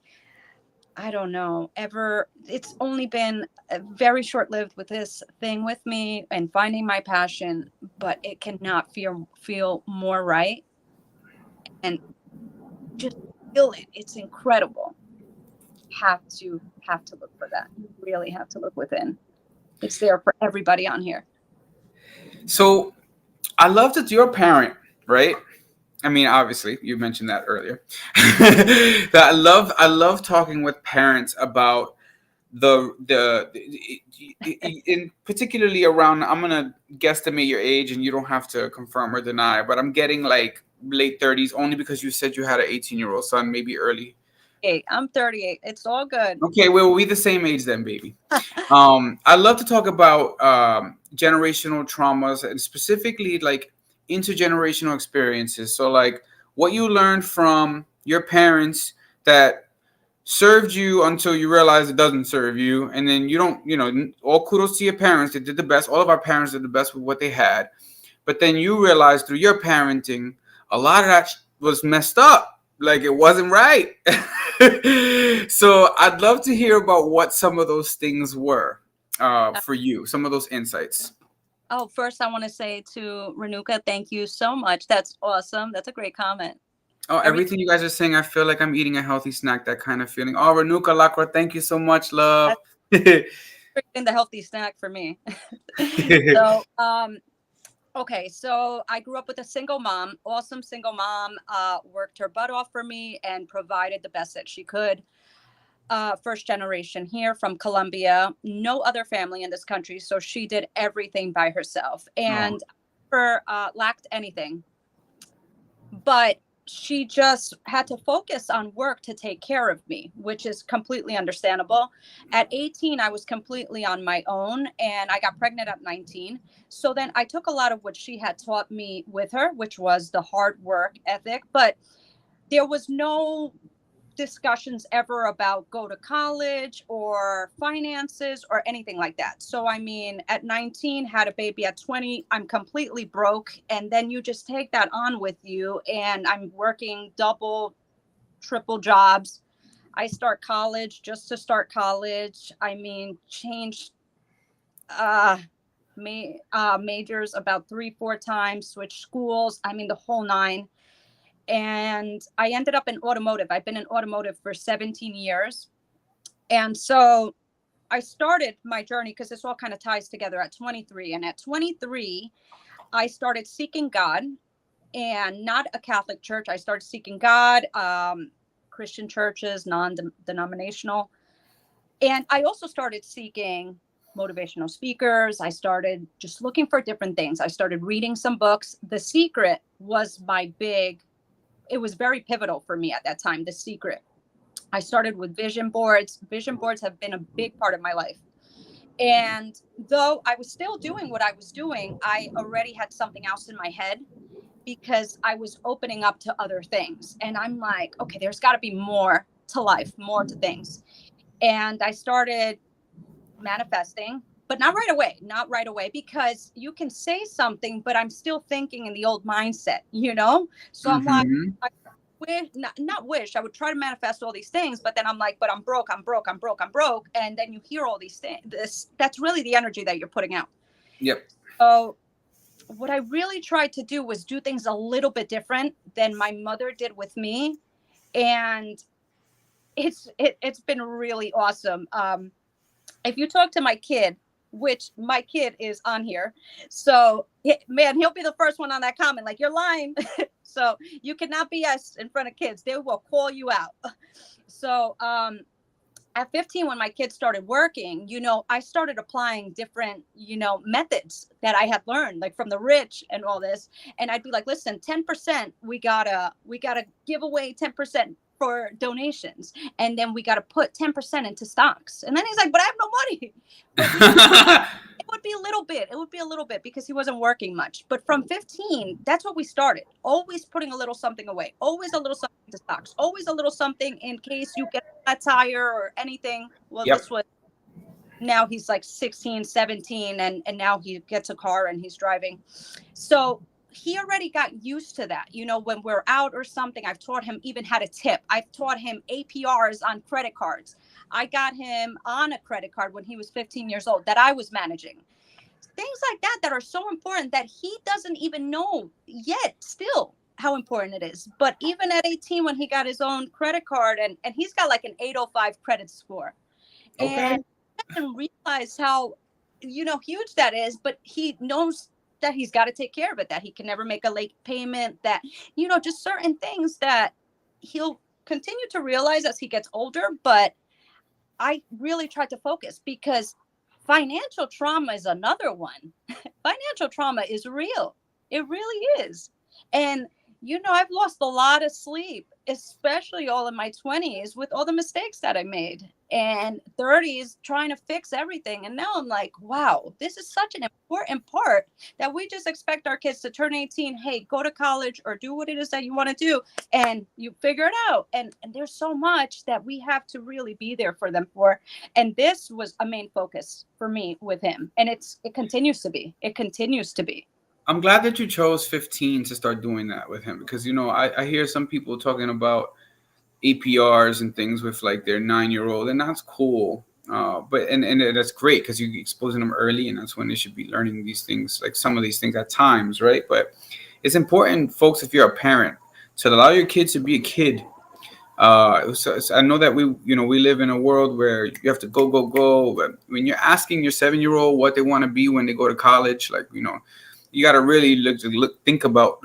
[SPEAKER 2] I don't know. It's only been very short lived with this thing with me and finding my passion, but it cannot feel more right. And just feel it. It's incredible. Have to look for that. You really have to look within. It's there for everybody on here.
[SPEAKER 1] So I love that you're a parent, right? I mean, obviously, you mentioned that earlier. That I love talking with parents about in particularly around. I'm gonna guesstimate your age, and you don't have to confirm or deny, but I'm getting like late 30s only because you said you had an 18-year-old son, maybe early.
[SPEAKER 2] Hey, I'm 38. It's all good.
[SPEAKER 1] Okay, well, we the same age then, baby. I love to talk about generational traumas and specifically like intergenerational experiences. So like what you learned from your parents that served you until you realize it doesn't serve you, and then you don't, all kudos to your parents. They did the best. All of our parents did the best with what they had. But then you realize through your parenting, a lot of that was messed up. Like it wasn't right. So I'd love to hear about what some of those things were for you, some of those insights.
[SPEAKER 2] Oh, first I want to say to Renuka, thank you so much. That's awesome. That's a great comment.
[SPEAKER 1] Oh,
[SPEAKER 2] Every
[SPEAKER 1] everything you guys are saying, I feel like I'm eating a healthy snack, that kind of feeling. Oh, Renuka Lacra, thank you so much, love.
[SPEAKER 2] that's freaking the healthy snack for me. So, okay, so I grew up with a single mom, awesome single mom, worked her butt off for me and provided the best that she could. First generation here from Colombia, no other family in this country. So she did everything by herself
[SPEAKER 1] Oh,
[SPEAKER 2] and never lacked anything. But she just had to focus on work to take care of me, which is completely understandable. At 18, I was completely on my own and I got pregnant at 19. So then I took a lot of what she had taught me with her, which was the hard work ethic, but there was no discussions ever about go to college or finances or anything like that. So, I mean, at 19, had a baby at 20, I'm completely broke. And then you just take that on with you. And I'm working double, triple jobs. I start college just to start college. I mean, changed uh, majors about 3, 4 times, switched schools. I mean, the whole nine. And I ended up in automotive. I've been in automotive for 17 years. And so I started my journey because this all kind of ties together at 23. And at 23, I started seeking God, and not a Catholic church. I started seeking God, Christian churches, non-denominational. And I also started seeking motivational speakers. I started just looking for different things. I started reading some books. The Secret was it was very pivotal for me at that time, The Secret. I started with vision boards. Vision boards have been a big part of my life. And though I was still doing what I was doing, I already had something else in my head because I was opening up to other things. And I'm like, okay, there's got to be more to life, more to things. And I started manifesting, but not right away, because you can say something, but I'm still thinking in the old mindset, you know? So I'm like,
[SPEAKER 1] mm-hmm.
[SPEAKER 2] I wish, not wish, I would try to manifest all these things, but then I'm like, but I'm broke, I'm broke, I'm broke, I'm broke. And then you hear all these things. That's really the energy that you're putting out.
[SPEAKER 1] Yep.
[SPEAKER 2] So what I really tried to do was do things a little bit different than my mother did with me. And it's been really awesome. If you talk to my kid, which my kid is on here, so man, he'll be the first one on that comment, like, you're lying. So you cannot BS in front of kids. They will call you out. So at 15, when my kids started working, I started applying different, methods that I had learned, like from the rich and all this. And I'd be like, listen, 10%, we gotta give away 10% for donations. And then we got to put 10% into stocks. And then he's like, but I have no money. But it would be a little bit. It would be a little bit because he wasn't working much. But from 15, that's what we started. Always putting a little something away. Always a little something to stocks. Always a little something in case you get a tire or anything. Well,
[SPEAKER 1] Yep.
[SPEAKER 2] this was, now he's like 16, 17, and now he gets a car and he's driving. So he already got used to that. When we're out or something, I've taught him even how to tip. I've taught him APRs on credit cards. I got him on a credit card when he was 15 years old that I was managing. Things like that are so important that he doesn't even know yet still how important it is. But even at 18, when he got his own credit card, and he's got like an 805 credit score.
[SPEAKER 1] Okay.
[SPEAKER 2] And I didn't realize how, huge that is, but he knows that he's got to take care of it, that he can never make a late payment, that, just certain things that he'll continue to realize as he gets older. But I really tried to focus because financial trauma is another one. Financial trauma is real. It really is. And I've lost a lot of sleep, especially all in my 20s with all the mistakes that I made, and 30s trying to fix everything. And now I'm like, wow, this is such an important part that we just expect our kids to turn 18. Hey, go to college or do what it is that you want to do, and you figure it out. And there's so much that we have to really be there for them for. And this was a main focus for me with him. And it continues to be. It continues to be.
[SPEAKER 1] I'm glad that you chose 15 to start doing that with him, because I hear some people talking about APRs and things with like their 9-year old, and that's cool. But and that's great because you're exposing them early, and that's when they should be learning these things, like some of these things at times, right? But it's important, folks, if you're a parent, to allow your kids to be a kid. I know that we live in a world where you have to go, go, go. But when you're asking your 7-year-old what they want to be when they go to college, like, you got to really think about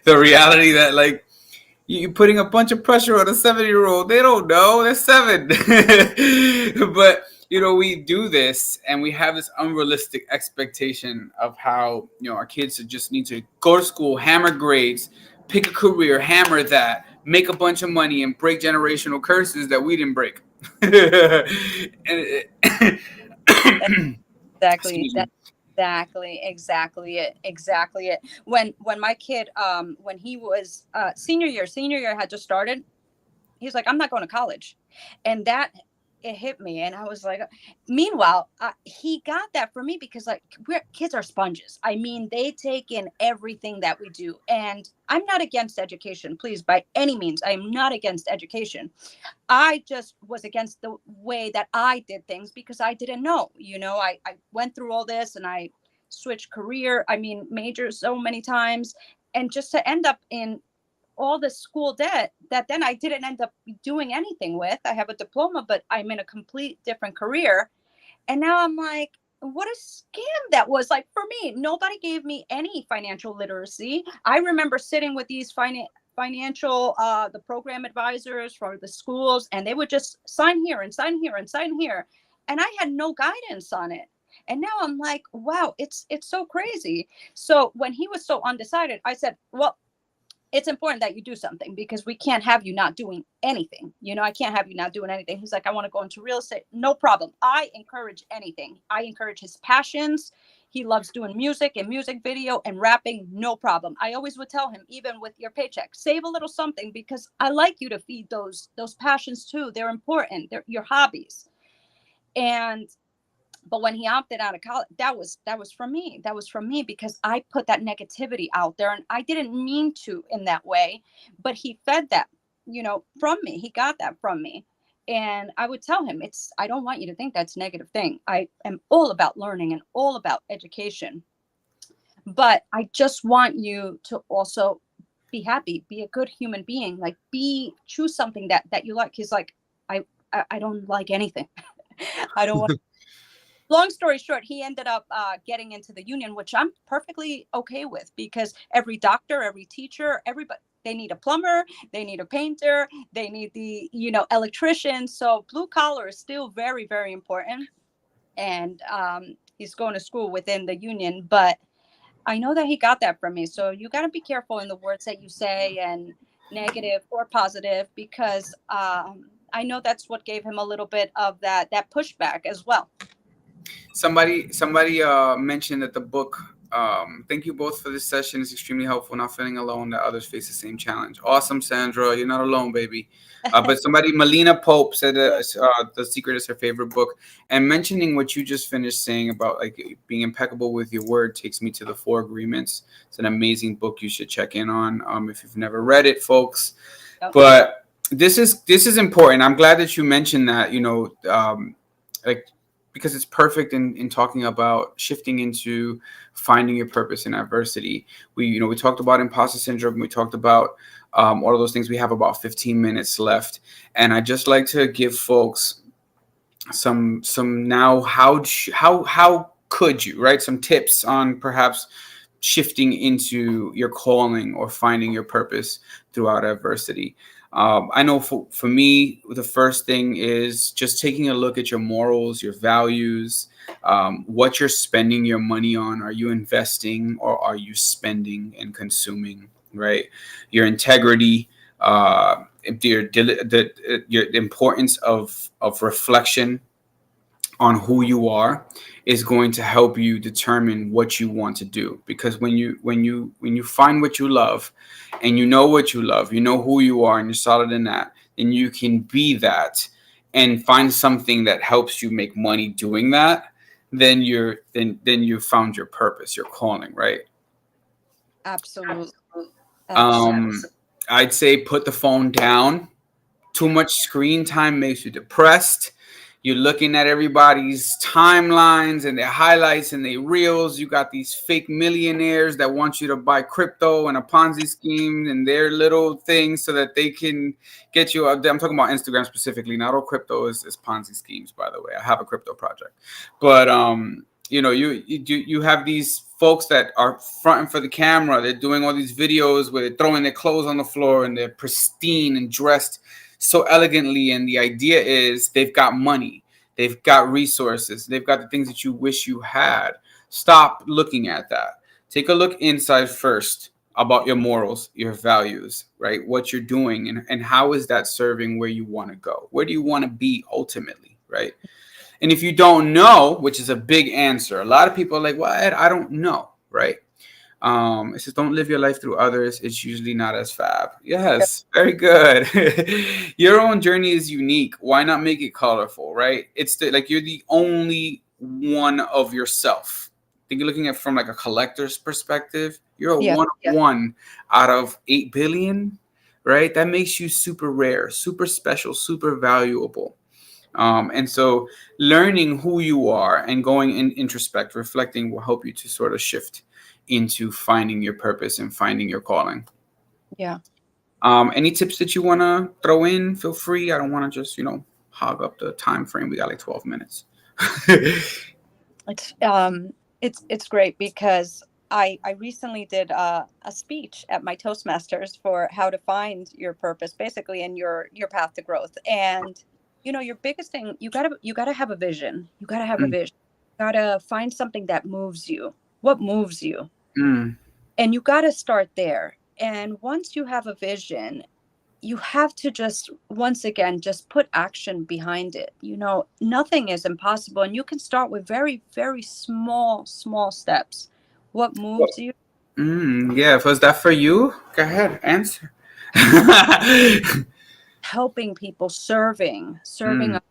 [SPEAKER 1] the reality that, like, you're putting a bunch of pressure on a 7-year-old. They don't know. They're 7. But, we do this and we have this unrealistic expectation of how, our kids just need to go to school, hammer grades, pick a career, hammer that, make a bunch of money, and break generational curses that we didn't break.
[SPEAKER 2] Exactly.
[SPEAKER 1] Excuse me.
[SPEAKER 2] That's exactly it. When my kid, when he was senior year had just started, he's like, I'm not going to college. And that, it hit me. And I was like, meanwhile, he got that for me because, like, kids are sponges. I mean, they take in everything that we do. And I'm not against education, please, by any means. I am not against education. I just was against the way that I did things because I didn't know. I went through all this and I switched career, I mean, majors so many times. And just to end up in all the school debt that then I didn't end up doing anything with. I have a diploma, but I'm in a complete different career. And now I'm like, what a scam that was. Like, for me, nobody gave me any financial literacy. I remember sitting with these financial the program advisors for the schools, and they would just sign here and sign here and sign here, and I had no guidance on it. And now I'm like, wow, it's so crazy. So when he was so undecided, I said, well, it's important that you do something because we can't have you not doing anything. I can't have you not doing anything. He's like, I want to go into real estate. No problem. I encourage anything. I encourage his passions. He loves doing music and music video and rapping. No problem. I always would tell him, even with your paycheck, save a little something because I like you to feed those passions too. They're important. They're your hobbies. And but when he opted out of college, that was from me. That was from me because I put that negativity out there, and I didn't mean to in that way, but he fed that, from me. He got that from me. And I would tell him, I don't want you to think that's a negative thing. I am all about learning and all about education. But I just want you to also be happy, be a good human being, like choose something that you like. He's like, I don't like anything. I don't want. Long story short, he ended up getting into the union, which I'm perfectly okay with because every doctor, every teacher, everybody, they need a plumber, they need a painter, they need the, electrician. So blue collar is still very, very important. And he's going to school within the union, but I know that he got that from me. So you got to be careful in the words that you say, and negative or positive, because I know that's what gave him a little bit of that pushback as well.
[SPEAKER 1] Somebody mentioned that the book. Thank you both for this session. It's extremely helpful. Not feeling alone. That others face the same challenge. Awesome, Sandra. You're not alone, baby. But somebody, Melina Pope, said that The Secret is her favorite book. And mentioning what you just finished saying about like being impeccable with your word takes me to The Four Agreements. It's an amazing book you should check in on if you've never read it, folks.
[SPEAKER 2] Yep.
[SPEAKER 1] But this is important. I'm glad that you mentioned that. Like, because it's perfect in talking about shifting into finding your purpose in adversity. We talked about imposter syndrome. We talked about all of those things. We have about 15 minutes left, and I just like to give folks some now how could you, right, some tips on perhaps shifting into your calling or finding your purpose throughout adversity. I know for me, the first thing is just taking a look at your morals, your values, what you're spending your money on. Are you investing or are you spending and consuming? right? Your integrity, your importance of reflection on who you are is going to help you determine what you want to do. Because when you find what you love, and you know what you love, you know who you are, and you're solid in that, then you can be that and find something that helps you make money doing that. Then you found your purpose, your calling, right?
[SPEAKER 2] Absolutely.
[SPEAKER 1] um I'd say put the phone down. Too much screen time makes you depressed. You're looking at everybody's timelines and their highlights and their reels. You got these fake millionaires that want you to buy crypto and a Ponzi scheme and their little things so that they can get you. I'm talking about Instagram specifically. Not all crypto is Ponzi schemes, by the way. I have a crypto project, but you have these folks that are fronting for the camera. They're doing all these videos where they're throwing their clothes on the floor and they're pristine and dressed so elegantly, and the idea is they've got money, they've got resources, they've got the things that you wish you had. Stop looking at that. Take a look inside first about your morals, your values, right? What you're doing, and how is that serving where you want to go? Where do you want to be ultimately, right? And if you don't know, which is a big answer, a lot of people are like, well, I don't know, right? It says, don't live your life through others. It's usually not as fab. Yes, very good. Your own journey is unique. Why not make it colorful, right? Like you're the only one of yourself. I think you're looking at from like a collector's perspective. You're a
[SPEAKER 2] Yeah.
[SPEAKER 1] one of one out of 8 billion, right? That makes you super rare, super special, super valuable. And so learning who you are and going in introspect, reflecting will help you to sort of shift into finding your purpose and finding your calling.
[SPEAKER 2] Yeah.
[SPEAKER 1] Any tips that you want to throw in? Feel free. I don't want to just, hog up the time frame. We got like 12 minutes.
[SPEAKER 2] It's it's great because I recently did a speech at my Toastmasters for how to find your purpose, basically, and your path to growth. And your biggest thing, you gotta have a vision. You gotta have a
[SPEAKER 1] Mm,
[SPEAKER 2] vision. You gotta find something that moves you. What moves you?
[SPEAKER 1] mm.
[SPEAKER 2] And you gotta start there. And once you have a vision, you have to just once again just put action behind it. Nothing is impossible, and you can start with very, very small steps. What moves you?
[SPEAKER 1] Yeah, was that for you? Go ahead, answer.
[SPEAKER 2] Helping people, serving
[SPEAKER 1] Mm.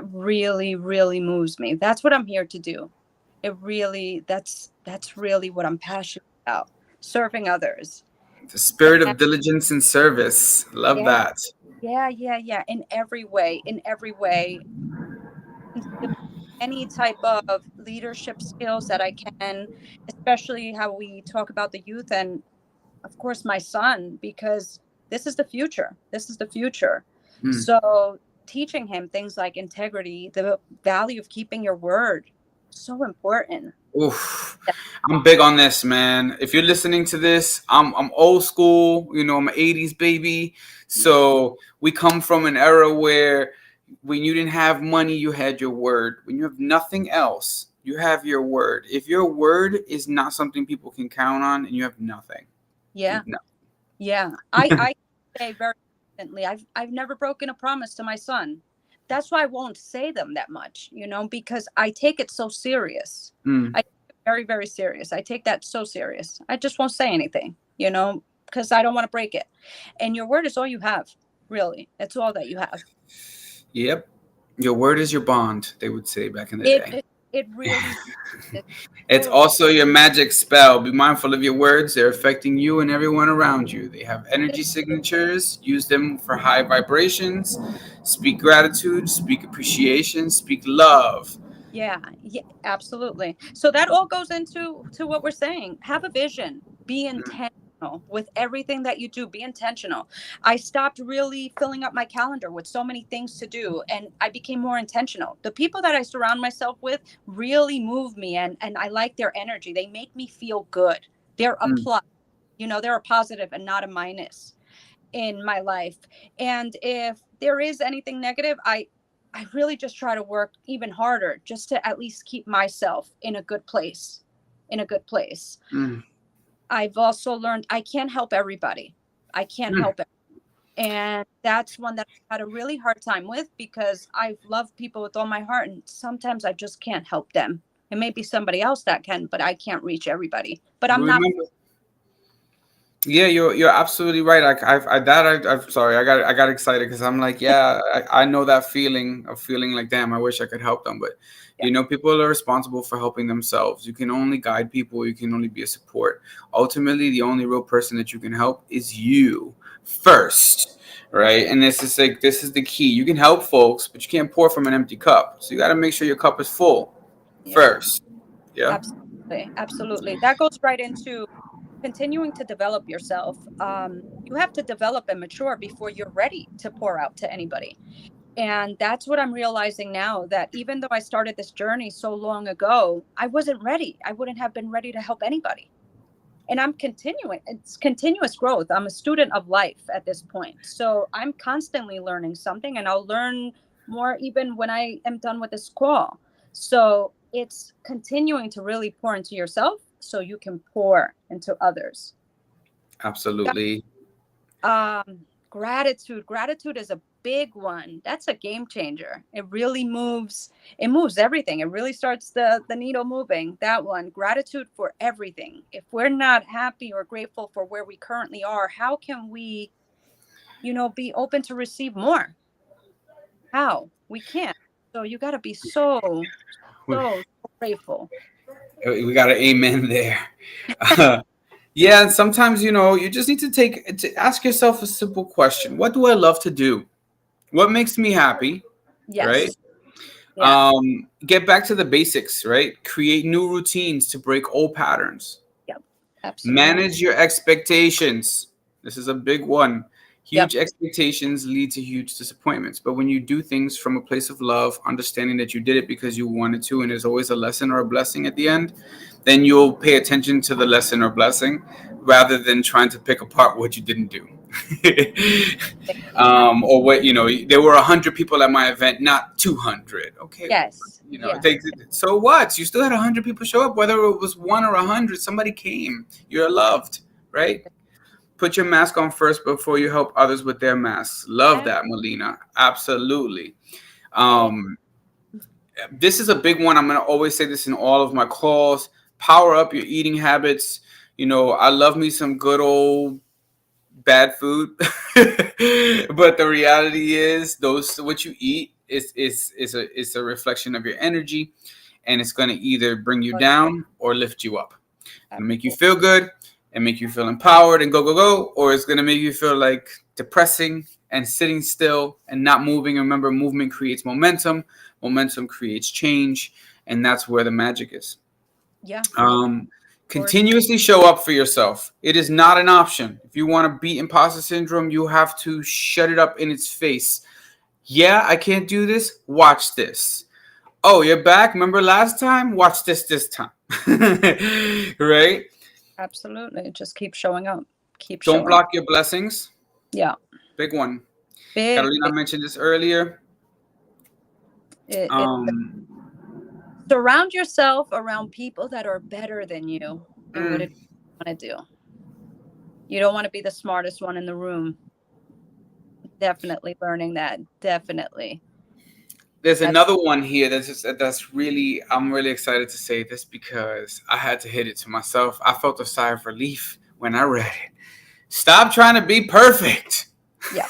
[SPEAKER 2] really, really moves me. That's what I'm here to do. It really, that's really what I'm passionate about, serving others.
[SPEAKER 1] The spirit
[SPEAKER 2] And
[SPEAKER 1] of diligence and service. Love
[SPEAKER 2] yeah,
[SPEAKER 1] that.
[SPEAKER 2] yeah, in every way, instilling any type of leadership skills that I can, especially how we talk about the youth and, of course, my son, because this is the future. This is the future.
[SPEAKER 1] Mm.
[SPEAKER 2] So, teaching him things like integrity, the value of keeping your word, so important.
[SPEAKER 1] Oof. I'm big on this, man. If you're listening to this, I'm old school. I'm an '80s baby. So we come from an era where when you didn't have money, you had your word. When you have nothing else, you have your word. If your word is not something people can count on, and you have nothing, you
[SPEAKER 2] Yeah,
[SPEAKER 1] have nothing.
[SPEAKER 2] yeah. I say very recently, I've never broken a promise to my son. That's why I won't say them that much, because I take it so serious.
[SPEAKER 1] Mm,
[SPEAKER 2] I take it very, very serious. I take that so serious. I just won't say anything, because I don't want to break it. And your word is all you have, really. It's all that you have.
[SPEAKER 1] yep. Your word is your bond, they would say back in the
[SPEAKER 2] It
[SPEAKER 1] day.
[SPEAKER 2] it, it really is
[SPEAKER 1] It's
[SPEAKER 2] so
[SPEAKER 1] also your magic spell. Be mindful of your words. They're affecting you and everyone around you. They have energy signatures. Use them for high vibrations. Speak gratitude, speak appreciation, speak love.
[SPEAKER 2] Yeah, yeah, absolutely. So that all goes into what we're saying. Have a vision. Be
[SPEAKER 1] Mm,
[SPEAKER 2] intentional with everything that you do. Be intentional. I stopped really filling up my calendar with so many things to do, and I became more intentional. The people that I surround myself with really move me, and I like their energy. They make me feel good. They're a
[SPEAKER 1] mm.
[SPEAKER 2] plus. They're a positive and not a minus in my life. And if there is anything negative, I really just try to work even harder just to at least keep myself in a good place. In a good place.
[SPEAKER 1] Mm.
[SPEAKER 2] I've also learned I can't help everybody. I can't
[SPEAKER 1] Mm.
[SPEAKER 2] help it. And that's one that I had a really hard time with because I love people with all my heart. And sometimes I just can't help them. It may be somebody else that can, but I can't reach everybody. But I'm not.
[SPEAKER 1] Remember, yeah, you're absolutely right. I'm sorry, I got excited because I'm like, yeah, I know that feeling of feeling like, damn, I wish I could help them, but
[SPEAKER 2] Yeah.
[SPEAKER 1] people are responsible for helping themselves. You can only guide people. You can only be a support. Ultimately, the only real person that you can help is you first, right? And this is the key. You can help folks, but you can't pour from an empty cup. So you got to make sure your cup is full
[SPEAKER 2] Yeah.
[SPEAKER 1] first. Yeah,
[SPEAKER 2] Absolutely. Absolutely. That goes right into continuing to develop yourself. You have to develop and mature before you're ready to pour out to anybody. And that's what I'm realizing now, that even though I started this journey so long ago, I wasn't ready. I wouldn't have been ready to help anybody. And I'm continuing. It's continuous growth. I'm a student of life at this point. So I'm constantly learning something, and I'll learn more even when I am done with this call. So it's continuing to really pour into yourself so you can pour into others.
[SPEAKER 1] absolutely.
[SPEAKER 2] Gratitude is a big one. That's a game changer. It moves everything. It really starts the needle moving. That one, gratitude for everything. If we're not happy or grateful for where we currently are, how can we, be open to receive more? How? We can't. So you got to be so, so grateful.
[SPEAKER 1] We got an amen there. Yeah, and sometimes you just need to ask yourself a simple question: what do I love to do? What makes me happy? Right.
[SPEAKER 2] Yes. Yeah.
[SPEAKER 1] Get back to the basics. Right. Create new routines to break old patterns.
[SPEAKER 2] Yep. Absolutely.
[SPEAKER 1] Manage your expectations. This is a big one.
[SPEAKER 2] Yep.
[SPEAKER 1] Huge expectations lead to huge disappointments. But when you do things from a place of love, understanding that you did it because you wanted to, and there's always a lesson or a blessing at the end, then you'll pay attention to the lesson or blessing rather than trying to pick apart what you didn't do. Or what, there were 100 people at my event, not 200. Okay,
[SPEAKER 2] Yes. Yeah.
[SPEAKER 1] so what? You still had 100 people show up, whether it was one or 100. Somebody came. You're loved, right? Put your mask on first before you help others with their masks. Love that, Melina. Absolutely. Um, this is a big one. I'm going to always say this in all of my calls. Power up your eating habits. I love me some good old bad food, but the reality is, those what you eat is a reflection of your energy, and it's going to either bring you down or lift you up, and make you feel good and make you feel empowered and go go go, or it's going to make you feel like depressing and sitting still and not moving. Remember, movement creates momentum. Momentum creates change, and that's where the magic is.
[SPEAKER 2] Yeah.
[SPEAKER 1] um, Continuously show up for yourself. It is not an option. If you want to beat imposter syndrome, you have to shut it up in its face. Yeah, I can't do this. Watch this. Oh, you're back. Remember last time? Watch this time. Right?
[SPEAKER 2] Absolutely. Just keep showing up. Keep
[SPEAKER 1] Don't
[SPEAKER 2] showing up.
[SPEAKER 1] block your blessings.
[SPEAKER 2] Yeah.
[SPEAKER 1] Big one.
[SPEAKER 2] Big,
[SPEAKER 1] Carolina
[SPEAKER 2] big.
[SPEAKER 1] mentioned this earlier.
[SPEAKER 2] It
[SPEAKER 1] Um,
[SPEAKER 2] surround yourself around people that are better than you in what
[SPEAKER 1] mm,
[SPEAKER 2] it you want to do. You don't want to be the smartest one in the room. Definitely learning that. Definitely.
[SPEAKER 1] there's
[SPEAKER 2] That's
[SPEAKER 1] another one here that's really, I'm really excited to say this because I had to hit it to myself. I felt a sigh of relief when I read it. Stop trying to be perfect.
[SPEAKER 2] yeah.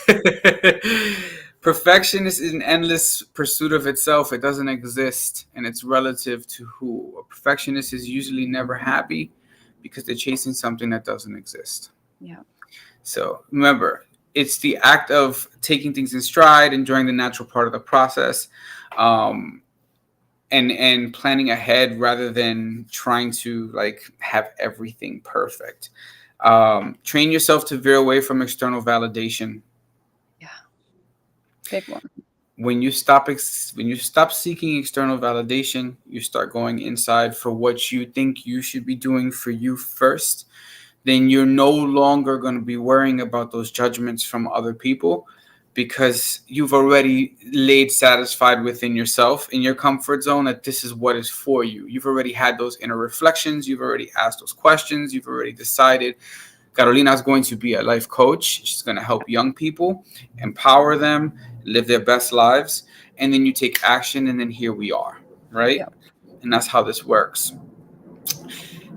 [SPEAKER 1] Perfection is an endless pursuit of itself. It doesn't exist, and it's relative to who. A perfectionist is usually never happy because they're chasing something that doesn't exist.
[SPEAKER 2] Yeah.
[SPEAKER 1] So remember, it's the act of taking things in stride, enjoying the natural part of the process, um, and planning ahead rather than trying to like have everything perfect. Train yourself to veer away from external validation.
[SPEAKER 2] Yeah. Big one.
[SPEAKER 1] When you stop seeking external validation, you start going inside for what you think you should be doing for you first. Then you're no longer going to be worrying about those judgments from other people, because you've already laid satisfied within yourself in your comfort zone that this is what is for you. You've already had those inner reflections. You've already asked those questions. You've already decided Carolina is going to be a life coach. She's going to help young people, empower them, live their best lives. And then you take action, and then here we are, right?
[SPEAKER 2] Yep.
[SPEAKER 1] And that's how this works.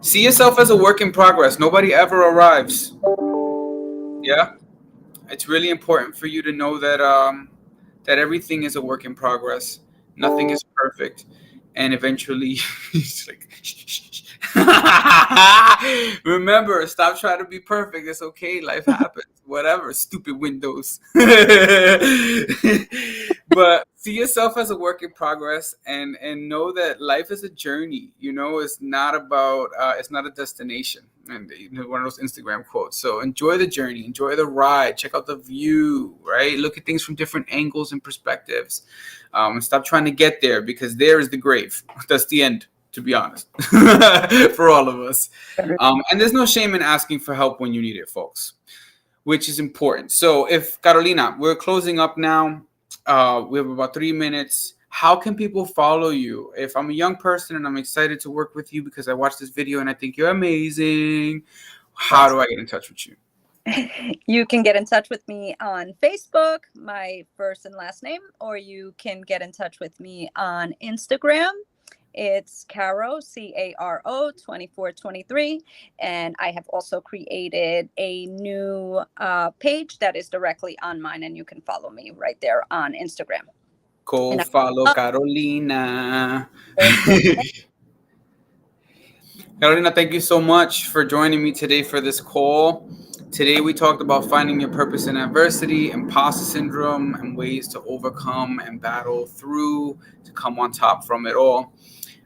[SPEAKER 1] See yourself as a work in progress. Nobody ever arrives. Yeah, it's really important for you to know that that everything is a work in progress. Nothing is perfect, and eventually, it's like, remember, stop trying to be perfect. It's okay. Life happens. Whatever. Stupid Windows. But see yourself as a work in progress, and know that life is a journey. It's not about it's not a destination. And one of those Instagram quotes. So enjoy the journey, enjoy the ride, check out the view, right? Look at things from different angles and perspectives, and stop trying to get there, because there is the grave. That's the end, to be honest, for all of us. And there's no shame in asking for help when you need it, folks, which is important. So if Carolina, we're closing up now. We have about 3 minutes. How can people follow you? If I'm a young person and I'm excited to work with you because I watched this video and I think you're amazing, how do I get in touch with you?
[SPEAKER 2] You can get in touch with me on Facebook, my first and last name, or you can get in touch with me on Instagram. It's Caro, Caro 2423. And I have also created a new page that is directly on mine, and you can follow me right there on Instagram.
[SPEAKER 1] Go follow Carolina. Carolina, thank you so much for joining me today for this call. Today we talked about finding your purpose in adversity, imposter syndrome, and ways to overcome and battle through to come on top from it all.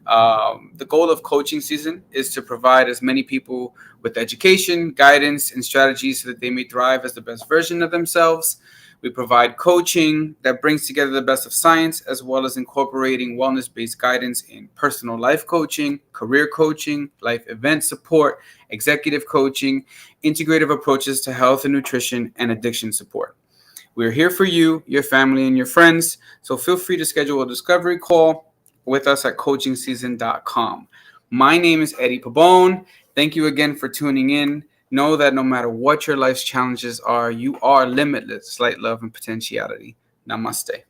[SPEAKER 1] The goal of coaching season is to provide as many people with education, guidance, and strategies so that they may thrive as the best version of themselves. We provide coaching that brings together the best of science, as well as incorporating wellness-based guidance in personal life coaching, career coaching, life event support, executive coaching, integrative approaches to health and nutrition, and addiction support. We're here for you, your family, and your friends, so feel free to schedule a discovery call with us at coachingseason.com. My name is Eddie Pabon. Thank you again for tuning in. Know that no matter what your life's challenges are, you are limitless, light, love, and potentiality. Namaste.